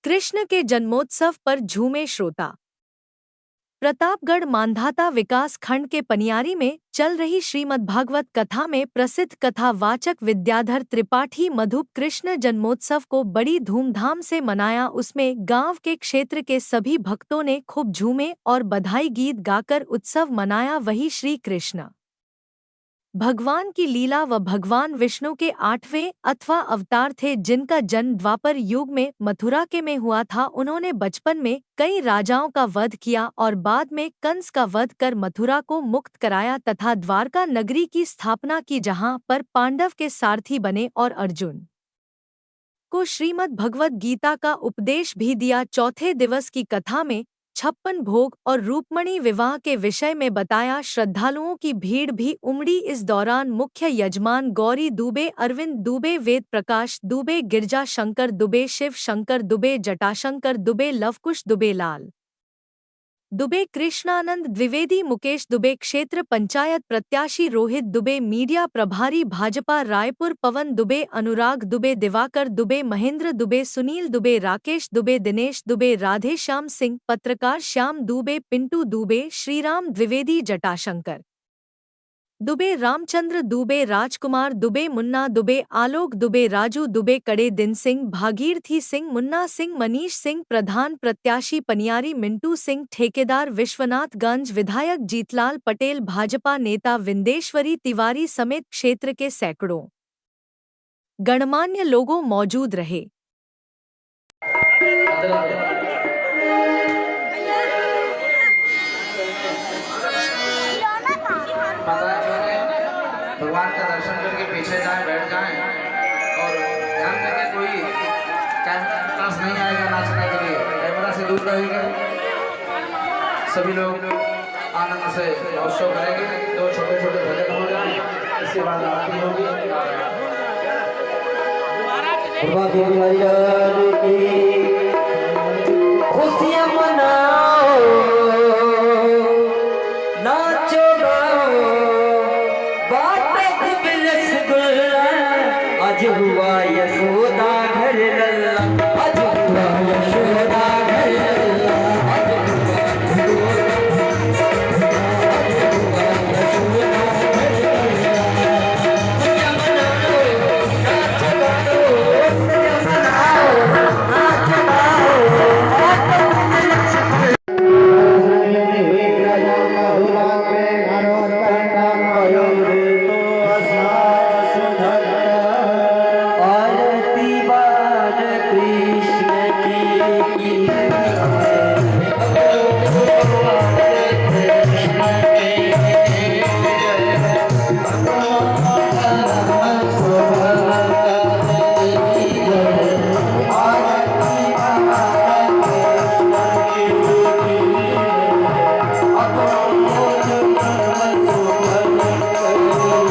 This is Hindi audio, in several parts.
कृष्ण के जन्मोत्सव पर झूमे श्रोता। प्रतापगढ़ मांधाता विकास खंड के पनियारी में चल रही श्रीमद्भागवत कथा में प्रसिद्ध कथावाचक विद्याधर त्रिपाठी मधुप कृष्ण जन्मोत्सव को बड़ी धूमधाम से मनाया। उसमें गांव के क्षेत्र के सभी भक्तों ने खूब झूमे और बधाई गीत गाकर उत्सव मनाया। वही श्री कृष्ण भगवान की लीला व भगवान विष्णु के 8वें अथवा अवतार थे, जिनका जन्म द्वापर युग में मथुरा के में हुआ था। उन्होंने बचपन में कई राजाओं का वध किया और बाद में कंस का वध कर मथुरा को मुक्त कराया तथा द्वारका नगरी की स्थापना की, जहां पर पांडव के सारथी बने और अर्जुन को श्रीमद् भगवद गीता का उपदेश भी दिया। चौथे दिवस की कथा में 56 भोग और रूपमणि विवाह के विषय में बताया। श्रद्धालुओं की भीड़ भी उमड़ी। इस दौरान मुख्य यजमान गौरी दुबे, अरविंद दुबे, वेद प्रकाश दुबे, गिरजा शंकर दुबे, शिव शंकर दुबे, जटाशंकर दुबे, लवकुश दुबे, लाल दुबे, कृष्णानंद द्विवेदी, मुकेश दुबे, क्षेत्र पंचायत प्रत्याशी रोहित दुबे, मीडिया प्रभारी भाजपा रायपुर पवन दुबे, अनुराग दुबे, दिवाकर दुबे, महेंद्र दुबे, सुनील दुबे, राकेश दुबे, दिनेश दुबे, राधेश्याम सिंह, पत्रकार श्याम दुबे, पिंटू दुबे, श्रीराम द्विवेदी, जटाशंकर दुबे, रामचंद्र दुबे, राजकुमार दुबे, मुन्ना दुबे, आलोक दुबे, राजू दुबे, कड़े दिन सिंह, भागीरथी सिंह, मुन्ना सिंह, मनीष सिंह, प्रधान प्रत्याशी पनियारी मिंटू सिंह, ठेकेदार विश्वनाथगंज, विधायक जीतलाल पटेल, भाजपा नेता विंदेश्वरी तिवारी समेत क्षेत्र के सैकड़ों गणमान्य लोगों मौजूद रहे। भगवान का दर्शन करके पीछे जाएं, बैठ जाएं और ध्यान करके कोई कैमरा नहीं आएगा नाचने के लिए, कैमरा से दूर रहेंगे। सभी लोग आनंद से महोत्सव करेंगे। 2 छोटे छोटे भजन हो जाए, इसके बाद आरती होगी। खुशियां मनाओ, नाचो गाओ, आज हुआ यशोदा घर लल्ला, आज हुआ यशोदा घर लल्ला, आज हुआ यशोदा घर लल्ला। खुशियां मनाओ, नाच गाओ, खुशियां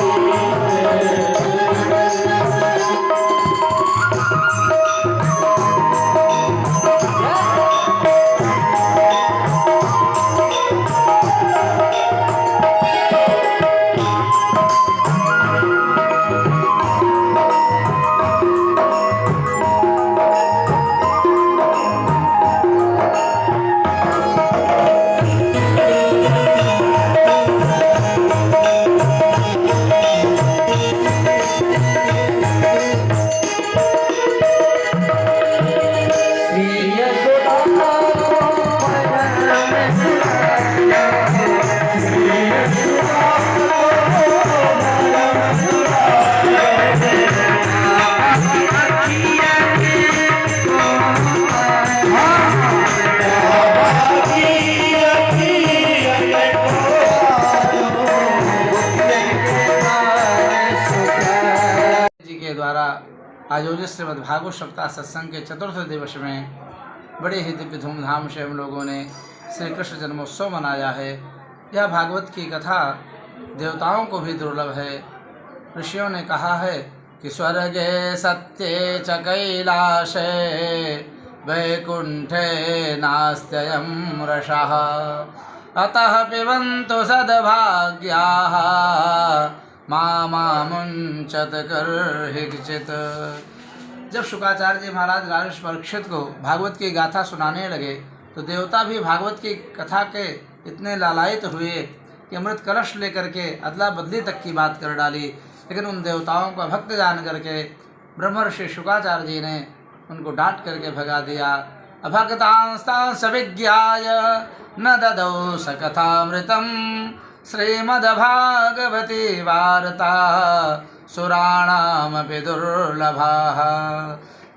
मनाओ, नाच आयोजित श्रीमद्भागवत सप्ताह सत्संग के चतुर्थ दिवस में बड़े ही दिव्य धूमधाम से हम लोगों ने श्री कृष्ण जन्मोत्सव मनाया है। यह भागवत की कथा देवताओं को भी दुर्लभ है। ऋषियों ने कहा है कि स्वर्गे सत्ये च कैलाशे वैकुंठे नास्त्ययं रसः अतः पिबन्तु सद्भाग्याः मामुञ्चत कर्हिचित्। जब शुकाचार्य जी महाराज राजेश परीक्षित को भागवत की गाथा सुनाने लगे तो देवता भी भागवत की कथा के इतने लालायित हुए कि अमृत कलश लेकर के अदला बदली तक की बात कर डाली। लेकिन उन देवताओं का भक्त जान करके ब्रह्मर्षि शुकाचार्य जी ने उनको डांट करके भगा दिया। अभक्तांस्तांस विज्ञाय न ददौ स कथामृतम श्रीमद्भागवती वार्ता सुराणामपि दुर्लभा।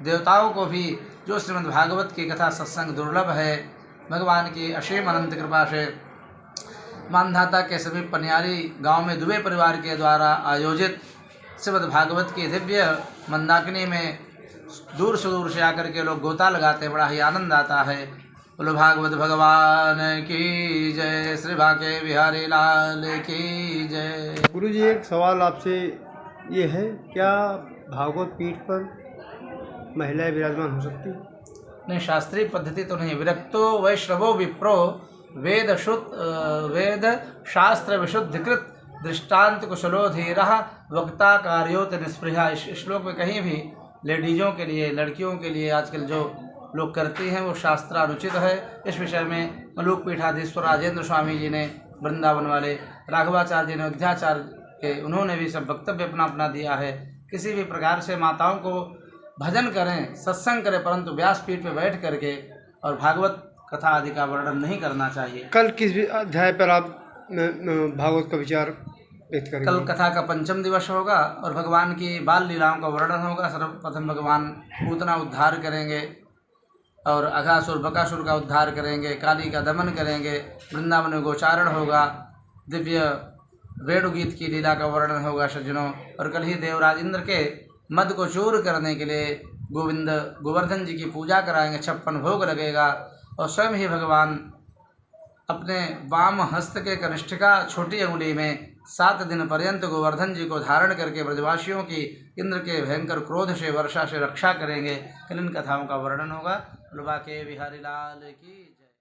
देवताओं को भी जो श्रीमद् भागवत की कथा सत्संग दुर्लभ है, भगवान की असीम अनंत कृपा से मानधाता के समीप पनियारी गांव में दुबे परिवार के द्वारा आयोजित श्रीमद् भागवत की दिव्य मंदाकिनी में दूर से आकर के लोग गोता लगाते, बड़ा ही आनंद आता है। बोलो भागवत भगवान की जय, श्री भाग्य बिहारी लाल की जय। गुरु जी, एक सवाल आपसे ये है, क्या भागवत पीठ पर महिलाएं विराजमान हो सकती हैं? नहीं, शास्त्रीय पद्धति तो नहीं। विरक्तो वैश्रवो विप्रो वेद शास्त्र विशुद्धिकृत दृष्टांत कुशलो धीरः वक्ता कार्योत निस्पृहा। इस श्लोक में कहीं भी लेडीज़ों के लिए, लड़कियों के लिए आजकल जो लोग करती हैं वो शास्त्रानुचित है। इस विषय में मलूक पीठाधीश्वर राजेंद्र स्वामी जी ने, वृंदावन वाले राघवाचार्य जी ने, अध्याचार्य के, उन्होंने भी सब वक्तव्य अपना अपना दिया है। किसी भी प्रकार से माताओं को भजन करें, सत्संग करें, परंतु व्यासपीठ पे बैठ करके और भागवत कथा आदि का वर्णन नहीं करना चाहिए। कल किस अध्याय पर आप भागवत का विचार व्यक्त करेंगे? कल कथा का 5म दिवस होगा और भगवान की बाल लीलाओं का वर्णन होगा। सर्वप्रथम भगवान पूतना उद्धार करेंगे और अघासुर बकासुर का उद्धार करेंगे, काली का दमन करेंगे, वृंदावन में गोचारण होगा, दिव्य वेणुगीत की लीला का वर्णन होगा सज्जनों। और कल ही देवराज इंद्र के मद को चूर करने के लिए गोवर्धन जी की पूजा कराएंगे, 56 भोग लगेगा और स्वयं ही भगवान अपने वाम हस्त के कनिष्ठिका छोटी अंगुली में 7 दिन पर्यंत गोवर्धन जी को धारण करके ब्रजवासियों की इंद्र के भयंकर क्रोध से, वर्षा से रक्षा करेंगे। कल इन कथाओं का वर्णन होगा। के बिहारी लाल की।